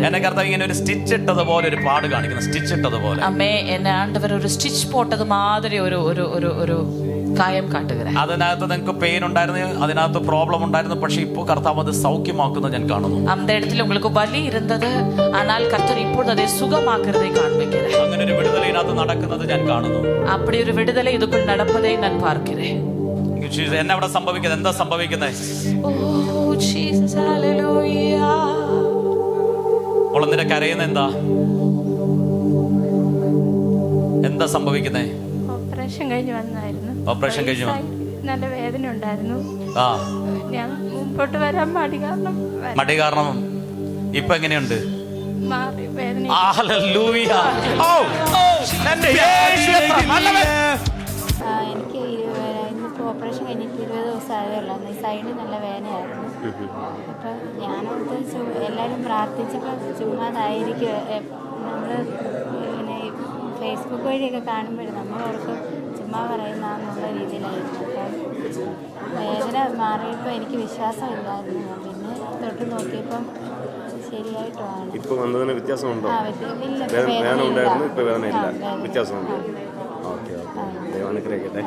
എന്നെ കർത്താവ് ഇങ്ങനെ ഒരു സ്റ്റിച്ച് ഇട്ടതുപോലെ ഒരു പാട് കാണിക്കുന്നു, സ്റ്റിച്ച് ഇട്ടതുപോലെ. അമ്മേ എന്നെ ആണ്ടവർ ഒരു സ്റ്റിച്ച് പോട്ടത് മാതിരി ഒരു കായം കാട്ടുകയാണ്. അതിനകത്ത് നിങ്ങൾക്ക് പെയിൻ ഉണ്ടായിരുന്നു, അതിനകത്ത് പ്രോബ്ലം ഉണ്ടായിരുന്നു, പക്ഷെ ഇപ്പോൾ കർത്താവ് അത് സൗഖ്യമാക്കുന്നത് ഞാൻ കാണുന്നു. அந்த இடத்துல உங்களுக்கு வலி இருந்தது, ஆனால் கர்த்தர் இப்பொழுது அதை சுகமாக்குறதை காண்பிக்கிறேன். അങ്ങനെ ഒരു വിടുതൽ ഇതിനകത്ത് നടക്കുന്നത് ഞാൻ കാണുന്നു. அப்படி ஒரு விடுதலை இதுக்குள் நடப்பதை நான் பார்க்கிறேன். എന്നെ അവിടെ സംഭവിക്കുന്നത് എന്താ സംഭവിക്കുന്നത്? Oh Jesus hallelujah. നിന്റെ കരയുന്ന എന്താ സംഭവിക്കുന്നേ? ഓപ്പറേഷൻ കഴിഞ്ഞ് വന്നായിരുന്നു. ഓപ്പറേഷൻ കഴിഞ്ഞു നല്ല വേദന ഉണ്ടായിരുന്നു. ഞാൻ മുമ്പോട്ട് വരാൻ മടി കാരണം ഇപ്പൊ എങ്ങനെയുണ്ട്? മാറി വേദന. എനിക്ക് ഇന്നിപ്പോൾ ഓപ്പറേഷൻ കഴിഞ്ഞിട്ട് 20 ദിവസമായതേ ഉള്ളൂ. ഈ സൈഡ് നല്ല വേദനയായിരുന്നു. അപ്പം ഞാനോർത്ത് എല്ലാവരും പ്രാർത്ഥിച്ചപ്പോൾ ചുമ്മാതായിരിക്കും. നമ്മൾ പിന്നെ ഫേസ്ബുക്ക് വഴിയൊക്കെ കാണുമ്പോഴും നമ്മളോർക്കും ചുമ്മാ പറയുന്നതെന്നുള്ള രീതിയിലായിരുന്നു. അപ്പം വേദന മാറിയപ്പോൾ എനിക്ക് വിശ്വാസമില്ലായിരുന്നു. പിന്നെ തൊട്ട് നോക്കിയപ്പം ശരിയായിട്ടുമാണ്. ഇപ്പോൾ വന്നതിന് വ്യത്യാസമുണ്ടോ? വേദന ഉണ്ടായിരുന്നു, ഇപ്പോൾ വേദന ഇല്ല. വ്യത്യാസമുണ്ട്. ഓക്കെ ഓക്കെ, ദൈവം അനുഗ്രഹിക്കട്ടെ.